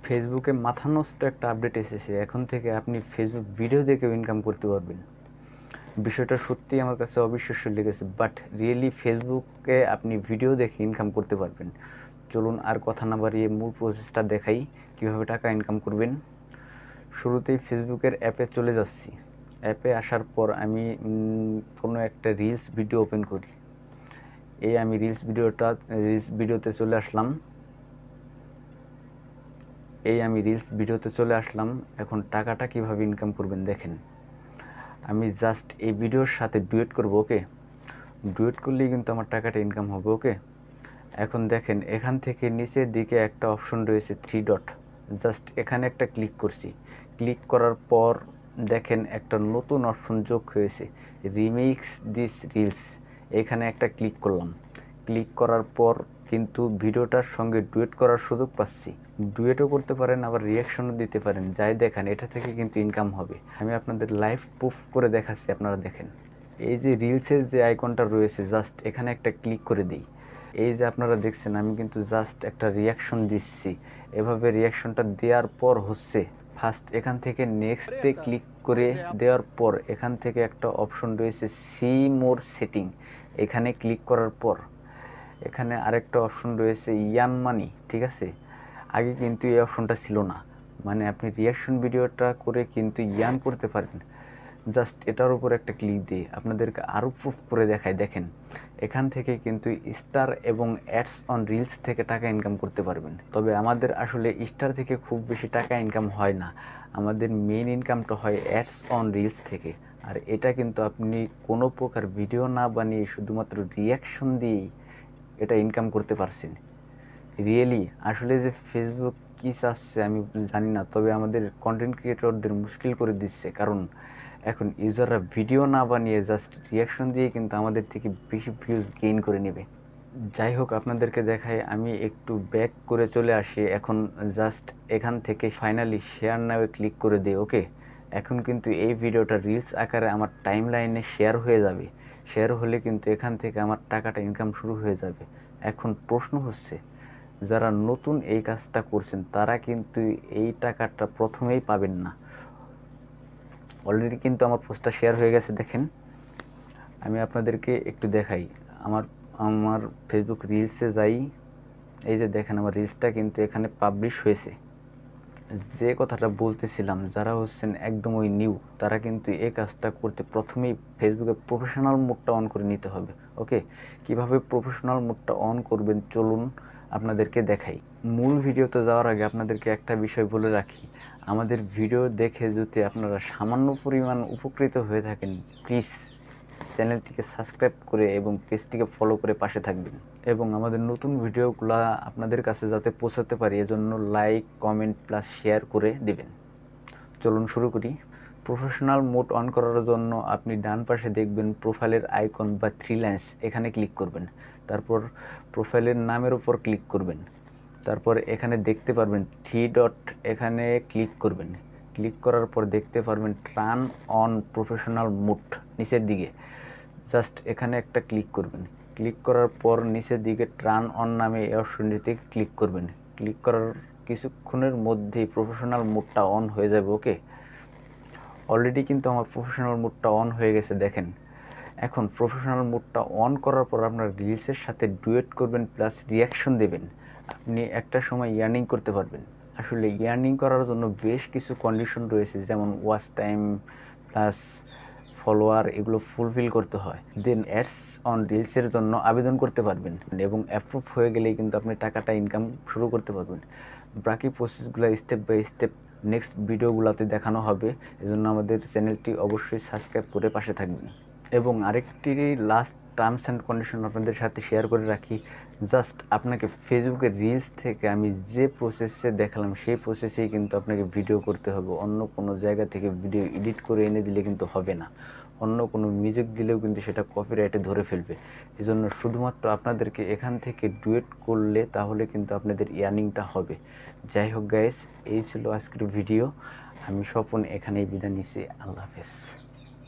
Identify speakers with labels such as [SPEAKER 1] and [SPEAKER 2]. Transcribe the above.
[SPEAKER 1] ফেসবুকে মাথা নষ্ট একটা আপডেট এসেছে। এখন থেকে আপনি ফেসবুক ভিডিও দেখেও ইনকাম করতে পারবেন। বিষয়টা সত্যিই আমার কাছে অবিশ্বাস্য লেগেছে, বাট রিয়েলি ফেসবুকে আপনি ভিডিও দেখে ইনকাম করতে পারবেন। চলুন আর কথা না বাড়িয়ে মূল প্রসেসটা দেখাই কীভাবে টাকা ইনকাম করবেন। শুরুতেই ফেসবুকের অ্যাপে চলে যাচ্ছি। অ্যাপে আসার পর আমি কোনো একটা রিলস ভিডিও ওপেন করি। আমি রিলস ভিডিওতে চলে আসলাম। আমি রিলস ভিডিওতে চলে আসলাম। এখন টাকাটা কিভাবে ইনকাম করবেন দেখেন। আমি জাস্ট এই ভিডিওর সাথে ডুয়েট করব, ওকে। ডুয়েট করলেই কিন্তু আমার টাকাটা ইনকাম হবে, ওকে। এখন দেখেন এখান থেকে নিচের দিকে একটা অপশন রয়েছে 3 ডট, জাস্ট এখানে একটা ক্লিক করছি। ক্লিক করার পর দেখেন একটা নতুন অপশন যোগ হয়েছে, রিমিক্স দিস রিলস। এখানে একটা ক্লিক করলাম। ক্লিক করার পর কিন্তু ভিডিওটার সঙ্গে ডুয়েট করার সুযোগ পাচ্ছি। ডুয়েটও করতে পারেন, আবার রিয়াকশনও দিতে পারেন। যাই দেখান, এটা থেকে কিন্তু ইনকাম হবে। আমি আপনাদের লাইভ প্রুফ করে দেখাচ্ছি, আপনারা দেখেন। এই যে রিলসের যে আইকনটা রয়েছে, জাস্ট এখানে একটা ক্লিক করে দিই। এই যে আপনারা দেখছেন, আমি কিন্তু জাস্ট একটা রিয়াকশন দিচ্ছি। এভাবে রিয়াকশনটা দেওয়ার পর হচ্ছে ফার্স্ট এখান থেকে নেক্সটে ক্লিক করে দেওয়ার পর এখান থেকে একটা অপশন রয়েছে সি মোর সেটিং। এখানে ক্লিক করার পর এখানে আরেকটা অপশন রয়েছে ইয়ান মানি, ঠিক আছে। আগে কিন্তু এই অপশনটা ছিল না, মানে আপনি রিয়াকশন ভিডিওটা করে কিন্তু ইয়ান করতে পারেন। জাস্ট এটার উপর একটা ক্লিক দিয়ে আপনাদেরকে আরও প্রুফ করে দেখায়, দেখেন। এখান থেকে কিন্তু স্টার এবং অ্যাডস অন রিলস থেকে টাকা ইনকাম করতে পারবেন। তবে আমাদের আসলে স্টার থেকে খুব বেশি টাকা ইনকাম হয় না, আমাদের মেইন ইনকামটা হয় অ্যাডস অন রিলস থেকে। আর এটা কিন্তু আপনি কোনো প্রকার ভিডিও না বানিয়ে শুধুমাত্র রিয়াকশন দিয়েই এটা ইনকাম করতে পারছেন। রিয়েলি আসলে যে ফেসবুক কী চাচ্ছে আমি জানি না, তবে আমাদের কন্টেন্ট ক্রিয়েটরদের মুশকিল করে দিচ্ছে। কারণ এখন ইউজাররা ভিডিও না বানিয়ে জাস্ট রিয়াকশন দিয়ে কিন্তু আমাদের থেকে বেশি ভিউজ গেইন করে নেবে। যাই হোক, আপনাদেরকে দেখাই, আমি একটু ব্যাক করে চলে আসি। এখন জাস্ট এখান থেকে ফাইনালি শেয়ার নাও ক্লিক করে দিই, ওকে। এখন কিন্তু এই ভিডিওটা রিলস আকারে আমার টাইম লাইনে শেয়ার হয়ে যাবে। শেয়ার হলে কিন্তু এখান থেকে আমার টাকাটা ইনকাম শুরু হয়ে যাবে। এখন প্রশ্ন হচ্ছে, যারা নতুন এই কাজটা করছেন তারা কিন্তু এই টাকাটা প্রথমেই পাবেন না। অলরেডি কিন্তু আমার পোস্টটা শেয়ার হয়ে গেছে, দেখেন। আমি আপনাদেরকে একটু দেখাই। আমার ফেসবুক রিলসে যাই। এই যে দেখেন, আমার রিলসটা কিন্তু এখানে পাবলিশ হয়েছে। যে কথাটা বলতেছিলাম, যারা হচ্ছেন একদম ওই নিউ, তারা কিন্তু এই কাজটা করতে প্রথমেই ফেসবুকে প্রফেশনাল মোডটা অন করে নিতে হবে, ওকে। কিভাবে প্রফেশনাল মোডটা অন করবেন চলুন আপনাদেরকে দেখাই। মূল ভিডিওতে যাওয়ার আগে আপনাদেরকে একটা বিষয় বলে রাখি, আমাদের ভিডিও দেখে যদি আপনারা সামান্য পরিমাণ উপকৃত হয়ে থাকেন, প্লিজ চ্যানেলটিকে সাবস্ক্রাইব করে এবং পেজটিকে ফলো করে পাশে থাকবেন। এবং আমাদের নতুন ভিডিওগুলো আপনাদের কাছে যাতে পৌঁছাতে পারি, এজন্য লাইক, কমেন্ট প্লাস শেয়ার করে দিবেন। চলুন শুরু করি। প্রফেশনাল মোড অন করার জন্য আপনি ডান পাশে দেখবেন প্রোফাইলের আইকন বা 3 লাইন্স, এখানে ক্লিক করবেন। তারপর প্রোফাইলের নামের উপর ক্লিক করবেন। তারপর এখানে দেখতে পারবেন 3 ডট, এখানে ক্লিক করবেন। ক্লিক করার পর দেখতে পারবেন টার্ন অন প্রফেশনাল মোড নিচের দিকে, জাস্ট এখানে একটা ক্লিক করবেন। ক্লিক করার পর নিচের দিকে টার্ন অন নামে এই অপশনটিতে ক্লিক করবেন। ক্লিক করার কিছুক্ষণের মধ্যেই প্রফেশনাল মোডটা অন হয়ে যাবে, ওকে। অলরেডি কিন্তু আমার প্রফেশনাল মোডটা অন হয়ে গেছে, দেখেন। এখন প্রফেশনাল মোডটা অন করার পর আপনার রিলসের সাথে ডুয়েট করবেন প্লাস রিয়াকশন দেবেন। আপনি একটা সময় ইয়ার্নিং করতে পারবেন। আসলে ইয়ার্নিং করার জন্য বেশ কিছু কন্ডিশন রয়েছে, যেমন ওয়াচ টাইম প্লাস ফলোয়ার, এগুলো ফুলফিল করতে হয়। দেন অ্যাডস অন রিলসের জন্য আবেদন করতে পারবেন এবং অ্যাপ্রুভ হয়ে গেলেই কিন্তু আপনি টাকাটা ইনকাম শুরু করতে পারবেন। বাকি প্রসেসগুলো স্টেপ বাই স্টেপ নেক্সট ভিডিওগুলোতে দেখানো হবে, এজন্য আমাদের চ্যানেলটি অবশ্যই সাবস্ক্রাইব করে পাশে থাকবেন। এবং আরেকটি লাস্ট টার্মস অ্যান্ড কন্ডিশন আপনাদের সাথে শেয়ার করে রাখি, জাস্ট আপনাকে ফেসবুকের রিলস থেকে আমি যে প্রসেসে দেখালাম সেই প্রসেসেই কিন্তু আপনাকে ভিডিও করতে হবে। অন্য কোনো জায়গা থেকে ভিডিও এডিট করে এনে দিলে কিন্তু হবে না। অন্য কোনো মিউজিক দিলেও কিন্তু সেটা কপিরাইটে ধরে ফেলবে। এজন্য শুধুমাত্র আপনাদেরকে এখান থেকে ডুয়েট করলে তাহলে কিন্তু আপনাদের ইয়ার্নিংটা হবে। যাই হোক গাইস, এই ছিল আজকের ভিডিও। আমি স্বপন এখানেই বিদায় নিচ্ছি। আল্লাহ হাফেজ।